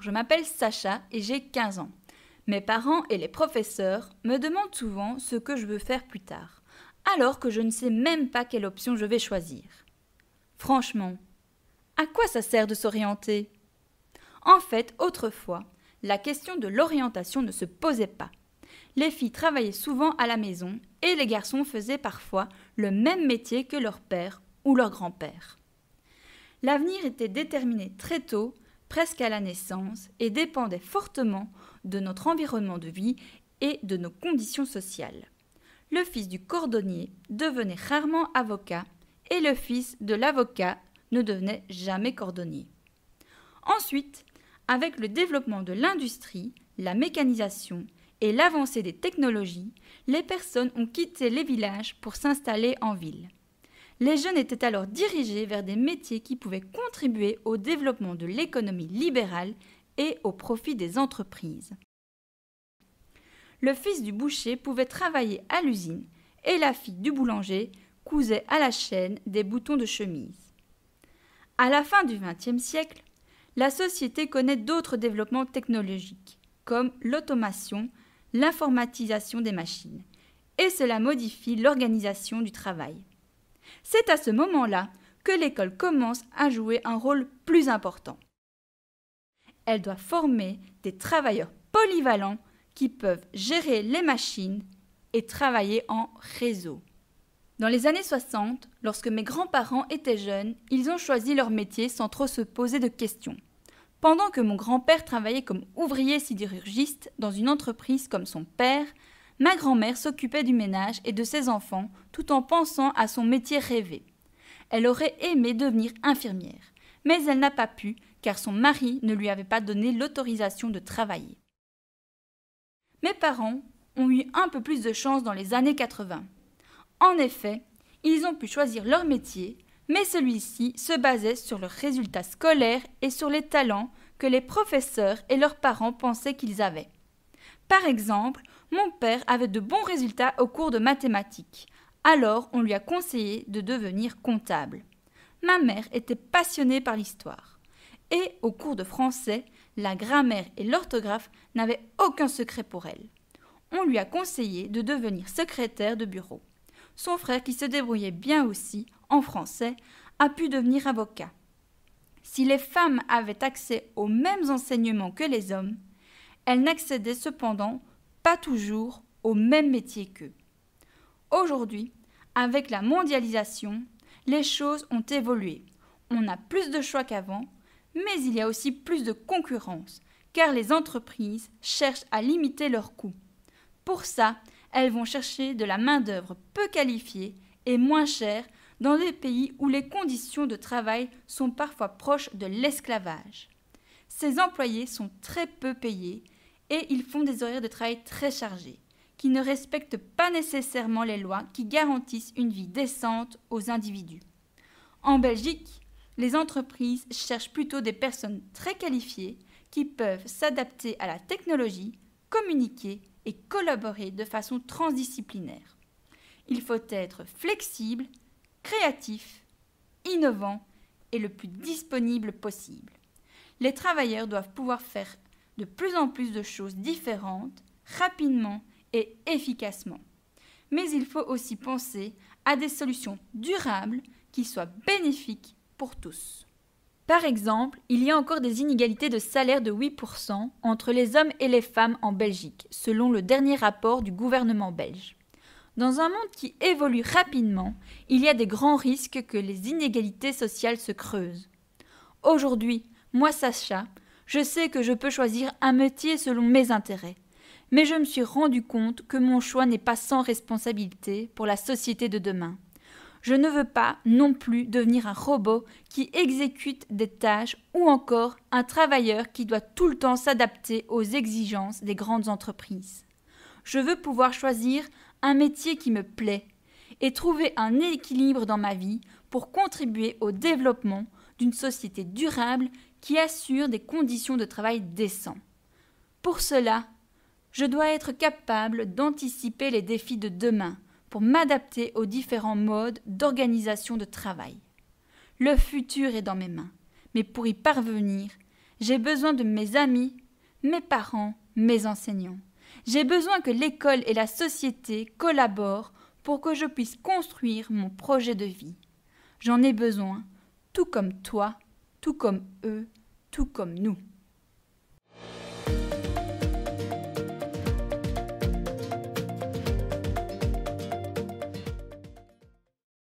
je m'appelle Sacha et j'ai 15 ans. Mes parents et les professeurs me demandent souvent ce que je veux faire plus tard, alors que je ne sais même pas quelle option je vais choisir. Franchement, à quoi ça sert de s'orienter ? En fait, autrefois, la question de l'orientation ne se posait pas. Les filles travaillaient souvent à la maison et les garçons faisaient parfois le même métier que leur père ou leur grand-père. L'avenir était déterminé très tôt, presque à la naissance, et dépendait fortement de notre environnement de vie et de nos conditions sociales. Le fils du cordonnier devenait rarement avocat et le fils de l'avocat ne devenait jamais cordonnier. Ensuite, avec le développement de l'industrie, la mécanisation et l'avancée des technologies, les personnes ont quitté les villages pour s'installer en ville. Les jeunes étaient alors dirigés vers des métiers qui pouvaient contribuer au développement de l'économie libérale et au profit des entreprises. Le fils du boucher pouvait travailler à l'usine et la fille du boulanger cousait à la chaîne des boutons de chemise. À la fin du XXe siècle, la société connaît d'autres développements technologiques, comme l'automation, l'informatisation des machines, et cela modifie l'organisation du travail. C'est à ce moment-là que l'école commence à jouer un rôle plus important. Elle doit former des travailleurs polyvalents qui peuvent gérer les machines et travailler en réseau. Dans les années 60, lorsque mes grands-parents étaient jeunes, ils ont choisi leur métier sans trop se poser de questions. Pendant que mon grand-père travaillait comme ouvrier sidérurgiste dans une entreprise comme son père, ma grand-mère s'occupait du ménage et de ses enfants tout en pensant à son métier rêvé. Elle aurait aimé devenir infirmière, mais elle n'a pas pu car son mari ne lui avait pas donné l'autorisation de travailler. Mes parents ont eu un peu plus de chance dans les années 80. En effet, ils ont pu choisir leur métier, mais celui-ci se basait sur leurs résultats scolaires et sur les talents que les professeurs et leurs parents pensaient qu'ils avaient. Par exemple, mon père avait de bons résultats au cours de mathématiques, alors on lui a conseillé de devenir comptable. Ma mère était passionnée par l'histoire. Et au cours de français, la grammaire et l'orthographe n'avaient aucun secret pour elle. On lui a conseillé de devenir secrétaire de bureau. Son frère, qui se débrouillait bien aussi en français, a pu devenir avocat. Si les femmes avaient accès aux mêmes enseignements que les hommes, elles n'accédaient cependant pas toujours au même métier qu'eux. Aujourd'hui, avec la mondialisation, les choses ont évolué. On a plus de choix qu'avant, mais il y a aussi plus de concurrence, car les entreprises cherchent à limiter leurs coûts. Pour ça, elles vont chercher de la main-d'œuvre peu qualifiée et moins chère dans des pays où les conditions de travail sont parfois proches de l'esclavage. Ces employés sont très peu payés et ils font des horaires de travail très chargés, qui ne respectent pas nécessairement les lois qui garantissent une vie décente aux individus. En Belgique, les entreprises cherchent plutôt des personnes très qualifiées qui peuvent s'adapter à la technologie, communiquer et collaborer de façon transdisciplinaire. Il faut être flexible, créatif, innovant et le plus disponible possible. Les travailleurs doivent pouvoir faire de plus en plus de choses différentes, rapidement et efficacement. Mais il faut aussi penser à des solutions durables qui soient bénéfiques pour tous. Par exemple, il y a encore des inégalités de salaire de 8% entre les hommes et les femmes en Belgique, selon le dernier rapport du gouvernement belge. Dans un monde qui évolue rapidement, il y a des grands risques que les inégalités sociales se creusent. Aujourd'hui, moi Sacha, je sais que je peux choisir un métier selon mes intérêts, mais je me suis rendu compte que mon choix n'est pas sans responsabilité pour la société de demain. Je ne veux pas non plus devenir un robot qui exécute des tâches ou encore un travailleur qui doit tout le temps s'adapter aux exigences des grandes entreprises. Je veux pouvoir choisir un métier qui me plaît et trouver un équilibre dans ma vie pour contribuer au développement d'une société durable qui assure des conditions de travail décentes. Pour cela, je dois être capable d'anticiper les défis de demain pour m'adapter aux différents modes d'organisation de travail. Le futur est dans mes mains, mais pour y parvenir, J'ai besoin de mes amis, mes parents, mes enseignants. J'ai besoin que l'école et la société collaborent pour que je puisse construire mon projet de vie. J'en ai besoin, tout comme toi, tout comme eux, tout comme nous.